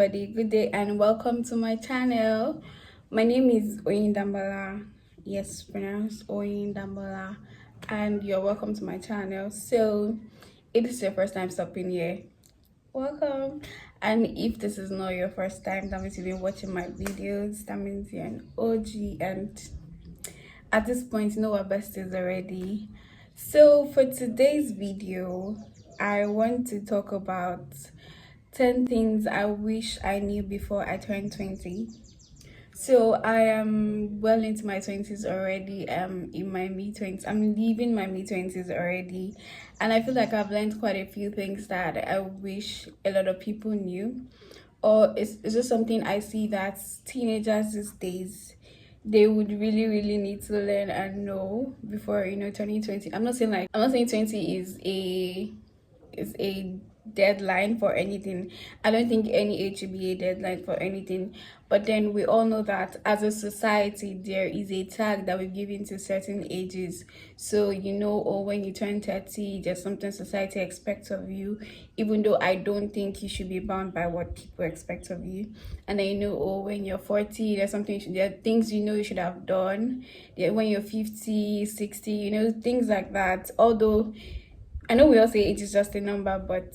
everybody, good day and welcome to my channel. My name is Oyindambala. Yes, pronounced Oyindambala, and you're welcome to my channel. So if this is your first time stopping here, welcome. And if this is not your first time, that means you've been watching my videos. That means you're an OG, and at this point you know what best is already. So for today's video, I want to talk about 10 things I wish I knew before I turned 20. So I am well into my 20s already. In my mid 20s. I'm leaving my mid 20s already. And I feel like I've learned quite a few things that I wish a lot of people knew. Or it's just something I see that teenagers these days, they would really need to learn and know before turning 20. I'm not saying 20 is a deadline for anything. I don't think any age should be a deadline for anything. But then we all know that as a society, there is a tag that we've given to certain ages. So, or when you turn 30, there's something society expects of you, even though I don't think you should be bound by what people expect of you. And then, or when you're 40, there are things you should have done. Yeah, when you're 50, 60, things like that. Although I know we all say age is just a number, but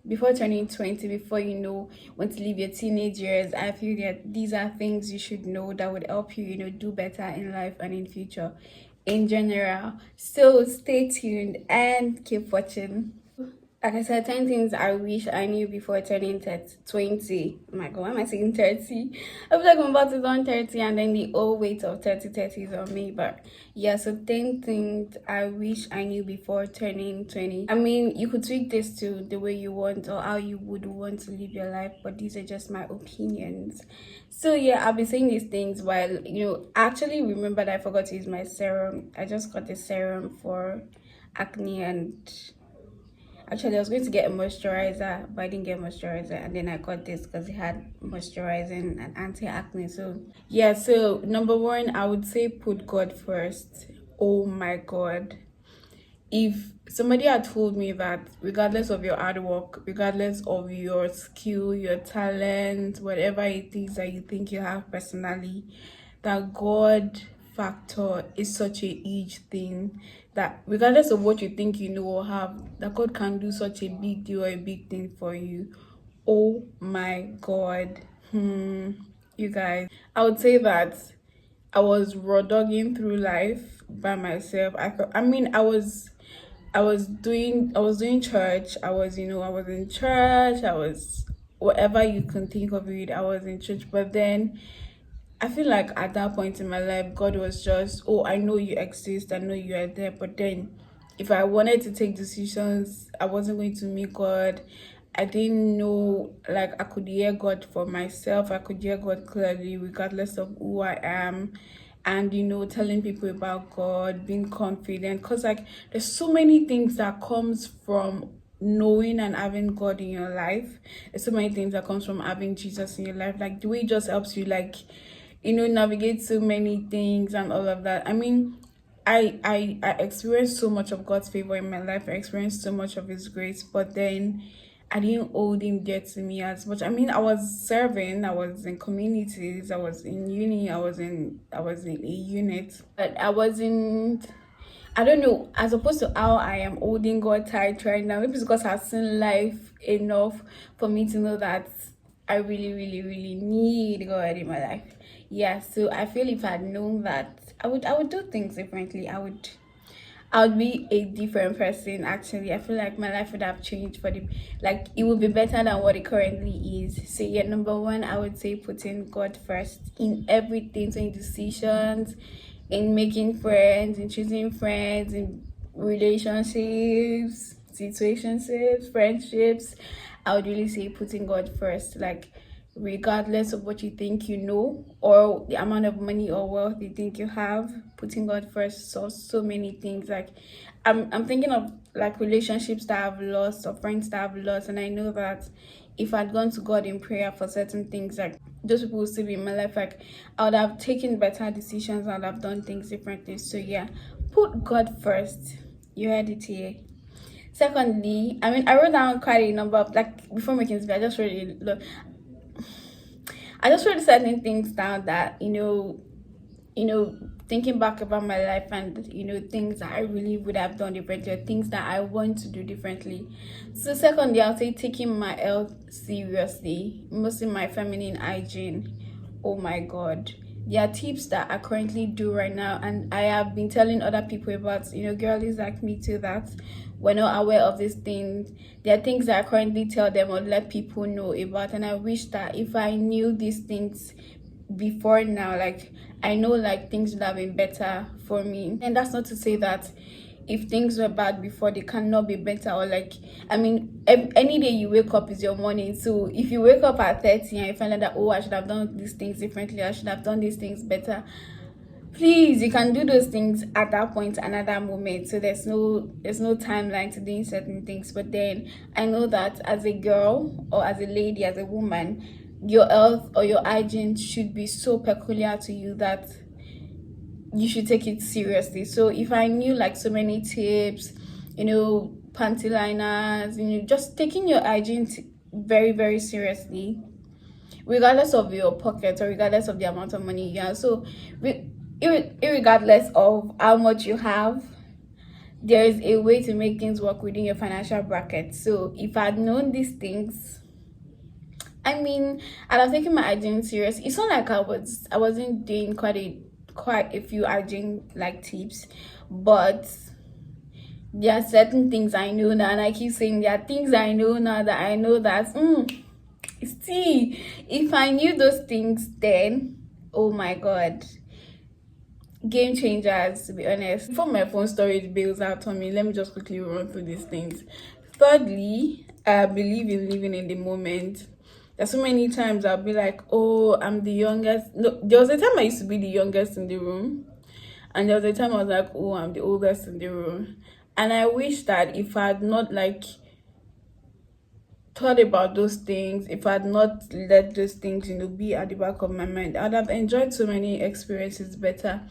before turning 20, before want to live your teenage years, I feel that these are things you should know that would help you, do better in life and in future in general. So stay tuned and keep watching. Like I said, 10 things I wish I knew before turning 20. Oh my god, why am I saying 30? I feel like I'm about to turn 30 and then the old weight of 30 is on me. But yeah, so 10 things I wish I knew before turning 20. I mean, you could tweak this to the way you want or how you would want to live your life, but these are just my opinions. So yeah, I'll be saying these things while, actually remember that I forgot to use my serum. I just got the serum for acne, and actually, I was going to get a moisturizer, but I didn't get moisturizer. And then I got this because it had moisturizing and anti-acne. So, yeah. So, number one, I would say put God first. Oh my God. If somebody had told me that regardless of your hard work, regardless of your skill, your talent, whatever it is that you think you have personally, that God factor is such a huge thing, that regardless of what you think you know or have, that God can do such a big deal or a big thing for you. Oh my God. You guys, I would say that I was raw dogging through life by myself. I was doing church. I was in church. I was whatever you can think of it. I was in church, but then I feel like at that point in my life, God was just, oh, I know you exist, I know you are there. But then if I wanted to take decisions, I wasn't going to meet God. I didn't know, like, I could hear God for myself. I could hear God clearly, regardless of who I am. And, telling people about God, being confident. Because, like, there's so many things that comes from knowing and having God in your life. There's so many things that comes from having Jesus in your life. Like, the way it just helps you, like, navigate so many things and all of that. I mean, I experienced so much of God's favor in my life. I experienced so much of His grace, but then I didn't hold Him dear to me as much. I mean, I was serving, I was in communities, I was in uni, I was in a unit, but I wasn't. I don't know, as opposed to how I am holding God tight right now. Maybe it's because I've seen life enough for me to know that I really need God in my life. Yeah, so I feel if I'd known that, I would do things differently. I would be a different person. Actually, I feel like my life would have changed for the, like, it would be better than what it currently is. So yeah, number one, I would say putting God first in everything, so in decisions, in making friends, in choosing friends, in relationships, situationships, friendships. I would really say putting God first, like, regardless of what you think you know or the amount of money or wealth you think you have, putting God first solves so many things. Like, I'm thinking of, like, relationships that I've lost or friends that I've lost, and I know that if I'd gone to God in prayer for certain things, like, those people would still be in my life. Like, I would have taken better decisions, I would have done things differently. So yeah, put God first. You heard it here. Secondly, I mean, I wrote down quite a number of, like, before making this video, I just wrote a lot. I just wrote certain things down that thinking back about my life, and things that I really would have done differently, or things that I want to do differently. So secondly, I'll say taking my health seriously, mostly my feminine hygiene. Oh my god, there are tips that I currently do right now, and I have been telling other people about, girlies like me too, that we're not aware of these things. There are things that I currently tell them or let people know about, and I wish that if I knew these things before now, like I know like things would have been better for me. And that's not to say that if things were bad before, they cannot be better, or like, I mean, any day you wake up is your morning. So if you wake up at 30 and you find out that, oh, I should have done these things differently, I should have done these things better, please, you can do those things at that point, another moment. So there's no timeline to doing certain things. But then I know that as a girl, or as a lady, as a woman, your health or your hygiene should be so peculiar to you that you should take it seriously. So if I knew like so many tips, panty liners, just taking your hygiene very, very seriously, regardless of your pocket or regardless of the amount of money you have. So regardless of how much you have, there is a way to make things work within your financial bracket. So if I'd known these things, I mean, I'd have taken my hygiene serious. It's not like I wasn't doing quite a few hygiene like tips, but there are certain things I know now, and I keep saying there are things I know now that I know that see, if I knew those things then, oh my god, game changers, to be honest. Before my phone storage bills out on me, let me just quickly run through these things. Thirdly, I believe in living in the moment. There's so many times I'll be like, oh, I'm the youngest. No, there was a time I used to be the youngest in the room, and there was a time I was like, oh, I'm the oldest in the room. And I wish that if I had not like thought about those things, if I had not let those things, be at the back of my mind, I'd have enjoyed so many experiences better.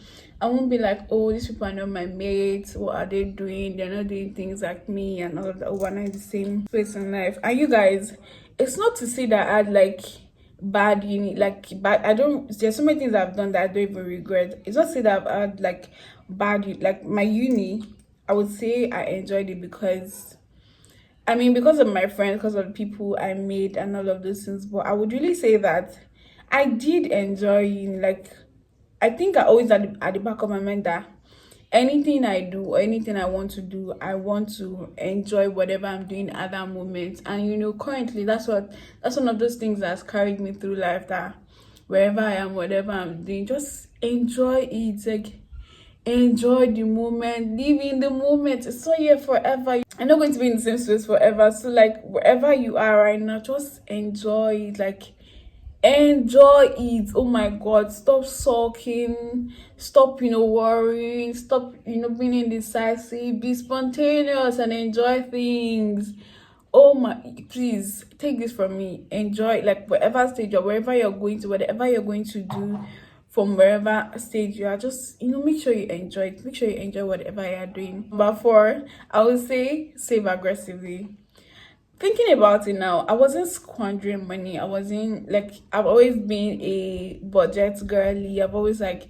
I won't be like, oh, these people are not my mates. What are they doing? They're not doing things like me and all of that. Oh, we're not in the same place in life. And you guys, it's not to say that I had like bad uni, like bad. I don't. There's so many things I've done that I don't even regret. It's not to say that I've had like bad, like my uni. I would say I enjoyed it because, I mean, because of my friends, because of the people I made and all of those things. But I would really say that I did enjoy uni. Like, I think I always had at the back of my mind that anything I do or anything I want to do, I want to enjoy whatever I'm doing at that moment. And currently that's one of those things that's carried me through life, that wherever I am, whatever I'm doing, just enjoy it. Like, enjoy the moment, live in the moment. It's not here forever. I'm not going to be in the same space forever. So like wherever you are right now, just enjoy it. Like, enjoy it. Oh my god, stop sulking, stop worrying, stop being indecisive, be spontaneous and enjoy things. Oh my, please take this from me, enjoy, like whatever stage or wherever you're going to, whatever you're going to do, from wherever stage you are, just make sure you enjoy it, make sure you enjoy whatever you're doing. Number 4, I would say save aggressively. Thinking about it now, I wasn't squandering money. I wasn't like, I've always been a budget girly. I've always like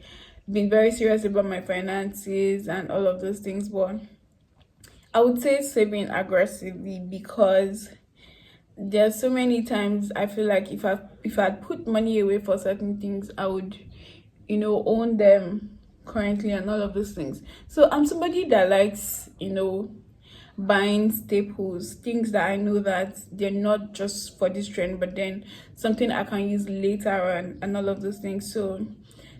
been very serious about my finances and all of those things. But I would say saving aggressively, because there's so many times I feel like if I'd put money away for certain things, I would own them currently and all of those things. So I'm somebody that likes buying staples, things that I know that they're not just for this trend, but then something I can use later and all of those things. So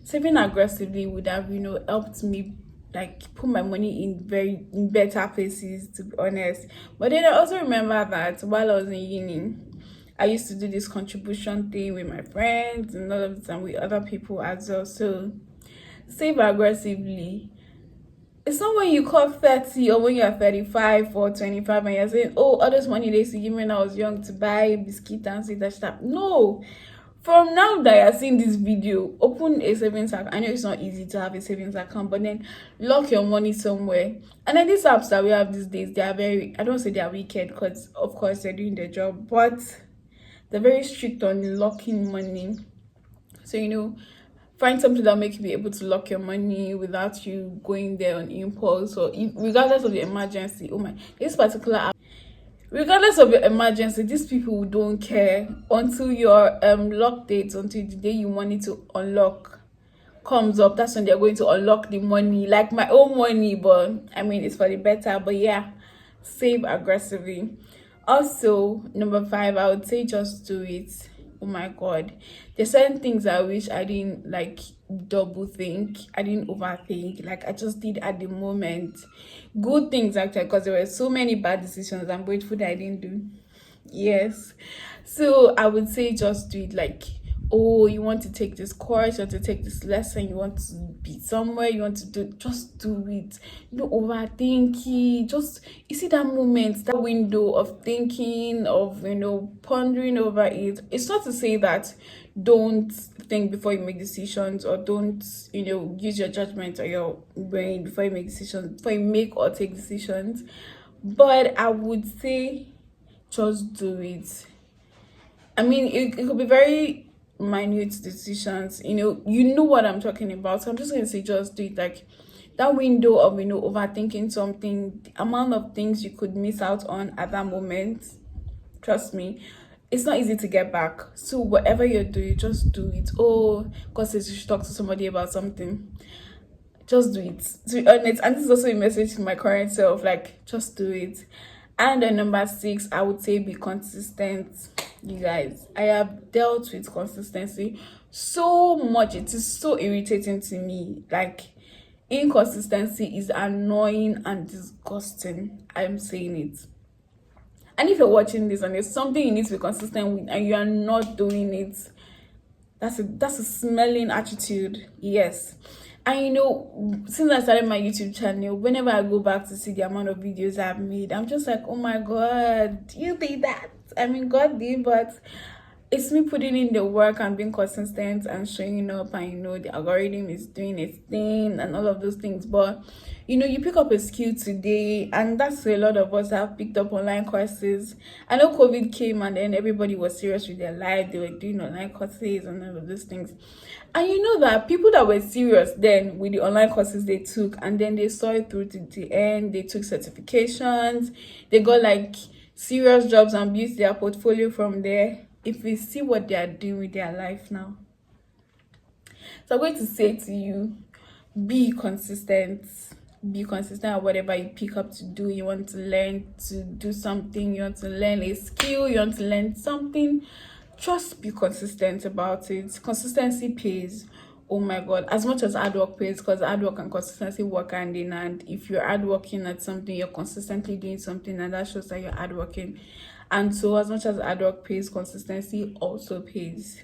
saving aggressively would have helped me like put my money in better places, to be honest. But then I also remember that while I was in uni, I used to do this contribution thing with my friends and all of the time with other people as well. So save aggressively. It's not when you call 30 or when you're 35 or 25 and you're saying, oh, all this money they used to give me when I was young to buy biscuit and see that stuff. No. From now that you're seeing this video, open a savings account. I know it's not easy to have a savings account, but then lock your money somewhere. And then these apps that we have these days, they are very, I don't say they are wicked, because of course they're doing their job, but they're very strict on locking money. So, find something that make you be able to lock your money without you going there on impulse, or if, regardless of the emergency. Oh my, this particular app, regardless of your emergency, these people don't care until your lock date, until the day you want it to unlock comes up. That's when they're going to unlock the money, like my own money, but I mean it's for the better. But yeah, save aggressively. Also, number 5, I would say just do it. Oh my god, there's certain things I wish I didn't like double think, I didn't overthink, like I just did at the moment. Good things actually, because there were so many bad decisions I'm grateful that I didn't do. Yes. So I would say just do it. Like, oh, you want to take this course, you want to take this lesson, you want to be somewhere, you want to do, just do it. Don't overthink it. Just, you see that moment, that window of thinking, of, pondering over it. It's not to say that don't think before you make decisions, or don't, use your judgment or your brain before you make decisions, before you make or take decisions. But I would say just do it. I mean, it could be very minute decisions. You know what I'm talking about. So I'm just gonna say just do it. Like that window of overthinking something, the amount of things you could miss out on at that moment. Trust me, it's not easy to get back. So whatever you're doing, just do it. Oh, because you should talk to somebody about something. Just do it. To be honest, and this is also a message to my current self. Like, just do it. And then number 6, I would say be consistent. You guys, I have dealt with consistency so much. It is so irritating to me. Like, inconsistency is annoying and disgusting. I'm saying it. And if you're watching this and there's something you need to be consistent with and you are not doing it, that's a smelling attitude. Yes. And since I started my YouTube channel, whenever I go back to see the amount of videos I've made, I'm just like, oh my god, you did that. I mean, God did, but it's me putting in the work and being consistent and showing up, and the algorithm is doing its thing and all of those things. But you pick up a skill today, and that's a lot of us have picked up online courses. I know COVID came and then everybody was serious with their life. They were doing online courses and all of those things. And you know that people that were serious then with the online courses they took, and then they saw it through to the end, they took certifications, they got like serious jobs and built their portfolio from there. If we see what they are doing with their life now. So I'm going to say to you, be consistent. Be consistent at whatever you pick up to do. You want to learn to do something, you want to learn a skill, you want to learn something. Just be consistent about it. Consistency pays. Oh my god, as much as hard work pays, because hard work and consistency work hand in hand. If you're hard working at something, you're consistently doing something, and that shows that you're hard working. And so as much as hard work pays, consistency also pays.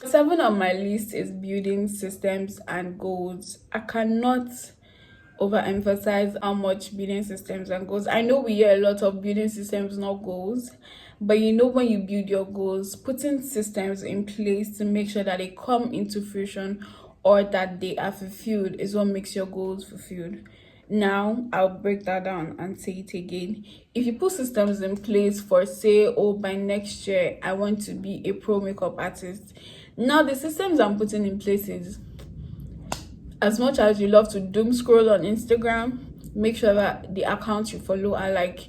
7 on my list is building systems and goals. I cannot overemphasize how much building systems and goals. I know we hear a lot of building systems, not goals. But when you build your goals, putting systems in place to make sure that they come into fruition or that they are fulfilled is what makes your goals fulfilled. Now, I'll break that down and say it again. If you put systems in place for, say, oh, by next year, I want to be a pro makeup artist. Now, the systems I'm putting in place is, as much as you love to doom scroll on Instagram, make sure that the accounts you follow are like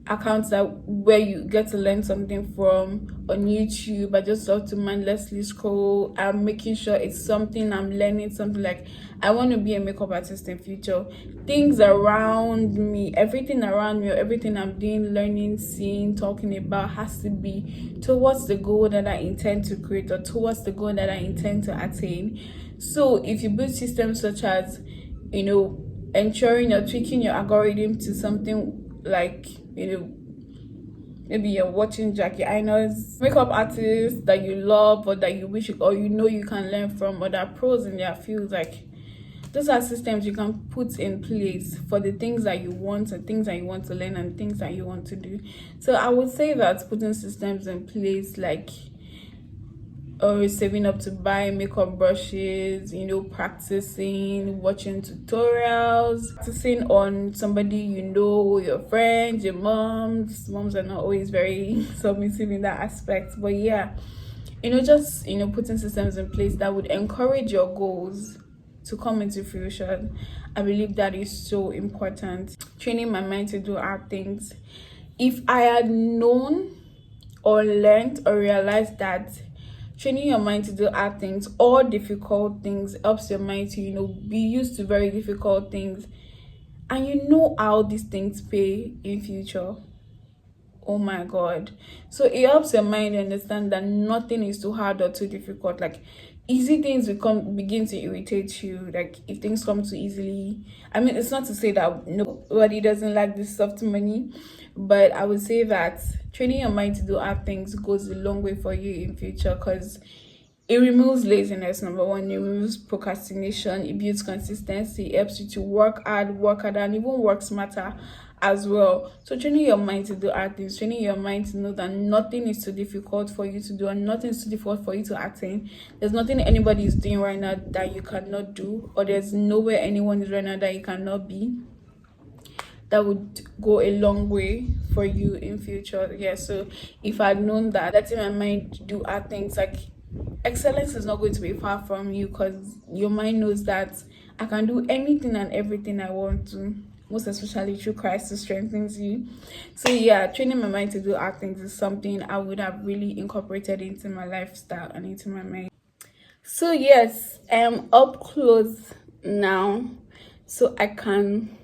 accounts that where you get to learn something from. On YouTube, I just love to mindlessly scroll. I'm making sure it's something I'm learning, something like I want to be a makeup artist in future. Things around me, everything around me, or everything I'm doing, learning, seeing, talking about, has to be towards the goal that I intend to create, or towards the goal that I intend to attain. So if you build systems such as ensuring you're tweaking your algorithm to something like maybe you're watching Jackie Aina's makeup artists that you love, or that you wish or you can learn from, or that pros in their fields. Like, those are systems you can put in place for the things that you want, and things that you want to learn, and things that you want to do. So I would say that putting systems in place, like or saving up to buy makeup brushes, practicing, watching tutorials, practicing on somebody your friends, your moms. Moms are not always very submissive in that aspect, but yeah, just putting systems in place that would encourage your goals to come into fruition. I believe that is so important. Training my mind to do hard things. If I had known or learned or realized that training your mind to do hard things or difficult things helps your mind to be used to very difficult things, and how these things pay in future, oh my god. So it helps your mind understand that nothing is too hard or too difficult. Like, easy things begin to irritate you. Like, if things come too easily, I mean, it's not to say that nobody doesn't like this soft money, but I would say that training your mind to do hard things goes a long way for you in future, because it removes laziness. Number one, it removes procrastination, it builds consistency, it helps you to work harder, and even work smarter as well. So training your mind to do hard things, training your mind to know that nothing is too difficult for you to do and nothing is too difficult for you to attain. There's nothing anybody is doing right now that you cannot do, or there's nowhere anyone is right now that you cannot be. That would go a long way for you in future. Yeah, so if I'd known that, letting my mind do hard things, like, excellence is not going to be far from you, because your mind knows that I can do anything and everything I want to, most especially through Christ who strengthens you. So yeah, training my mind to do hard things is something I would have really incorporated into my lifestyle and into my mind. So yes, I am up close now, so I can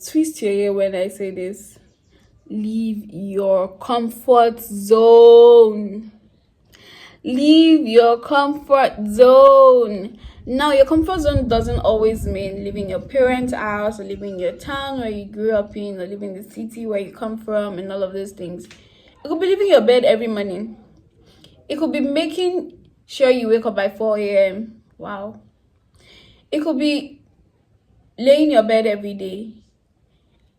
twist your ear when I say this. Leave your comfort zone. Leave your comfort zone. Now, your comfort zone doesn't always mean leaving your parents' house or leaving your town where you grew up in or leaving the city where you come from and all of those things. It could be leaving your bed every morning. It could be making sure you wake up by 4 a.m. Wow. It could be laying in your bed every day.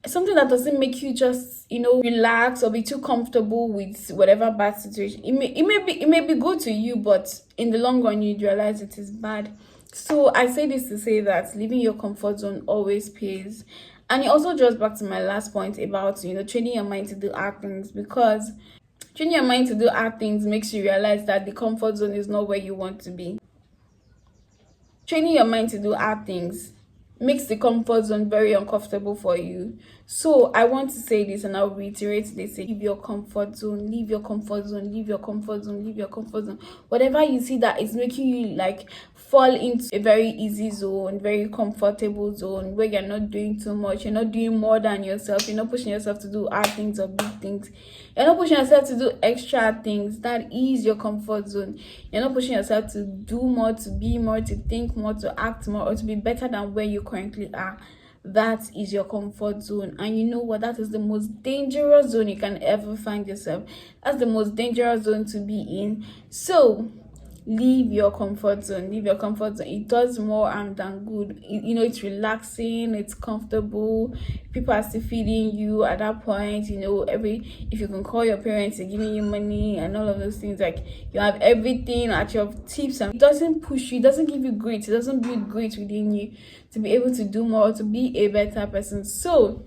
Something that doesn't make you just relax or be too comfortable with whatever bad situation. It may be good to you, but in the long run you'd realize it is bad. So I say this to say that leaving your comfort zone always pays. And it also draws back to my last point about training your mind to do hard things, because training your mind to do hard things makes you realize that the comfort zone is not where you want to be. Training your mind to do hard things makes the comfort zone very uncomfortable for you. So I want to say this, and I'll reiterate this: leave your comfort zone, leave your comfort zone, leave your comfort zone, leave your comfort zone. Whatever you see that is making you like fall into a very easy zone, very comfortable zone, where you're not doing too much, you're not doing more than yourself, you're not pushing yourself to do hard things or big things, you're not pushing yourself to do extra things. That is your comfort zone. You're not pushing yourself to do more, to be more, to think more, to act more, or to be better than where you currently are. That is your comfort zone. And you know what? That is the most dangerous zone you can ever find yourself. That's the most dangerous zone to be in. So leave your comfort zone. Leave your comfort zone. It does more harm than good. It's relaxing, it's comfortable, people are still feeding you at that point. If you can call your parents, they're giving you money and all of those things. Like, you have everything at your tips, and it doesn't push you, it doesn't give you grit, it doesn't build grit within you to be able to do more, to be a better person. So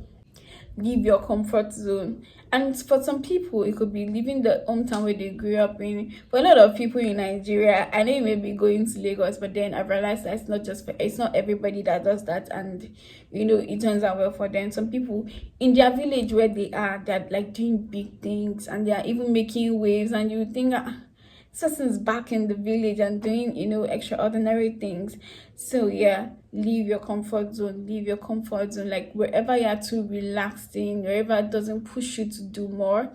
leave your comfort zone. And for some people, it could be leaving the hometown where they grew up in. For a lot of people in Nigeria, I know you may be going to Lagos, but then I've realized that it's not everybody that does that, and it turns out well for them. Some people in their village where they're like doing big things, and they're even making waves, and you think, this person's back in the village and doing extraordinary things. So yeah, leave your comfort zone. Leave your comfort zone. Like, wherever you're too relaxing, wherever it doesn't push you to do more,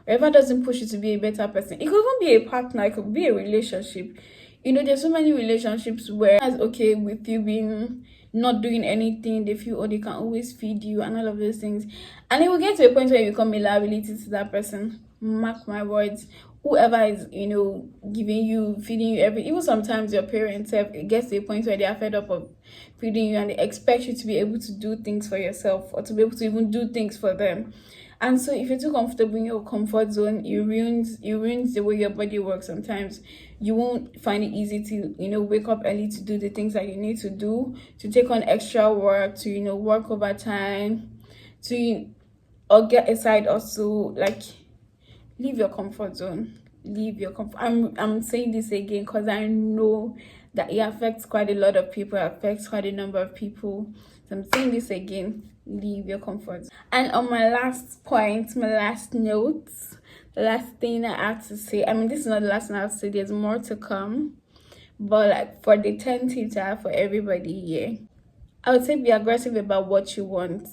wherever doesn't push you to be a better person. It could even be a partner, it could be a relationship. There's so many relationships where it's okay with you being not doing anything. They feel, they can always feed you and all of those things, and it will get to a point where you become a liability to that person. Mark my words. Whoever is giving you, feeding you even sometimes your parents have, it gets to a point where they are fed up of feeding you, and they expect you to be able to do things for yourself, or to be able to even do things for them. And so if you're too comfortable in your comfort zone, it ruins the way your body works. Sometimes you won't find it easy to wake up early to do the things that you need to do, to take on extra work, to work overtime, or get aside also. Like, leave your comfort zone. leave your comfort. I'm saying this again because I know that it affects quite a lot of people, it affects quite a number of people. So I'm saying this again, leave your comfort. And on my last point, my last note, the last thing I have to say, I mean, this is not the last thing I have to say, there's more to come, but like for the 10 tips I have for everybody here, I would say be aggressive about what you want.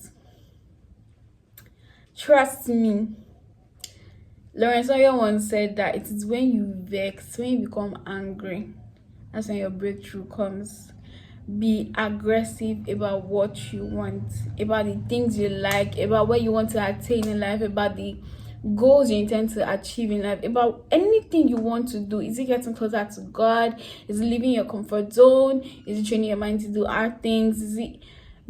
Trust me, Lawrence Oyor once said that it is when you vex, when you become angry, that's when your breakthrough comes. Be aggressive about what you want, about the things you like, about what you want to attain in life, about the goals you intend to achieve in life, about anything you want to do. Is it getting closer to God? Is it leaving your comfort zone? Is it training your mind to do hard things? Is it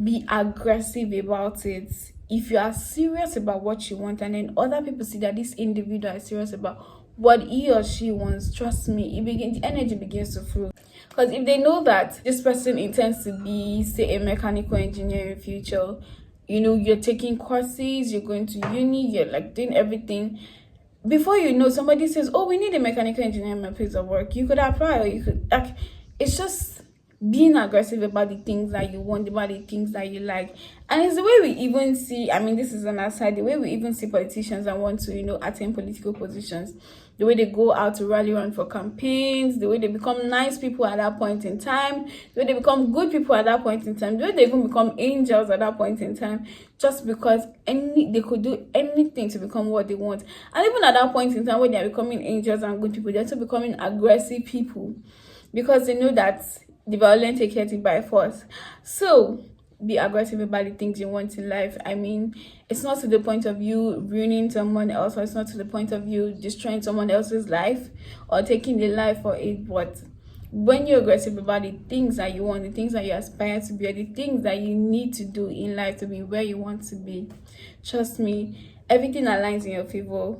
be aggressive about it? If you are serious about what you want and then other people see that this individual is serious about what he or she wants, trust me, the energy begins to flow. Because if they know that this person intends to be, say, a mechanical engineer in future, you know, you're taking courses, you're going to uni, you're like doing everything, before you know, somebody says, oh, we need a mechanical engineer in my place of work, you could apply, or you could, like, it's just being aggressive about the things that you want, about the things that you like. And it's the way we even see, I mean, this is an aside, the way we even see politicians that want to, you know, attain political positions, the way they go out to rally around for campaigns, the way they become nice people at that point in time, the way they become good people at that point in time, the way they even become angels at that point in time, just because they could do anything to become what they want. And even at that point in time when they're becoming angels and good people, they're still becoming aggressive people because they know that the violent take it by force. So be aggressive about the things you want in life. I mean, it's not to the point of you ruining someone else, or it's not to the point of you destroying someone else's life or taking the life for it. But when you're aggressive about the things that you want, the things that you aspire to be, or the things that you need to do in life to be where you want to be, trust me, everything aligns in your favor.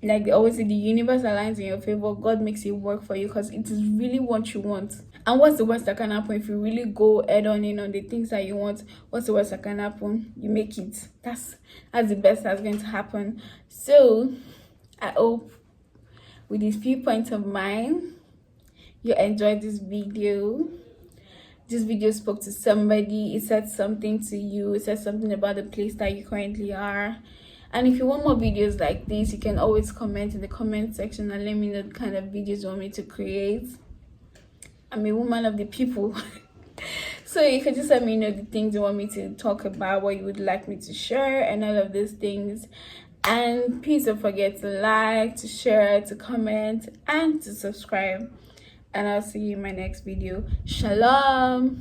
Like they always say, the universe aligns in your favor. God makes it work for you because it is really what you want. And what's the worst that can happen if you really go head on in on the things that you want? What's the worst that can happen? You make it. That's the best that's going to happen. So I hope with these few points of mine, you enjoyed this video. This video spoke to somebody. It said something to you. It said something about the place that you currently are. And if you want more videos like this, you can always comment in the comment section and let me know the kind of videos you want me to create. I'm a woman of the people. So you can just let me know the things you want me to talk about, what you would like me to share, and all of those things. And please don't forget to like, to share, to comment, and to subscribe. And I'll see you in my next video. Shalom.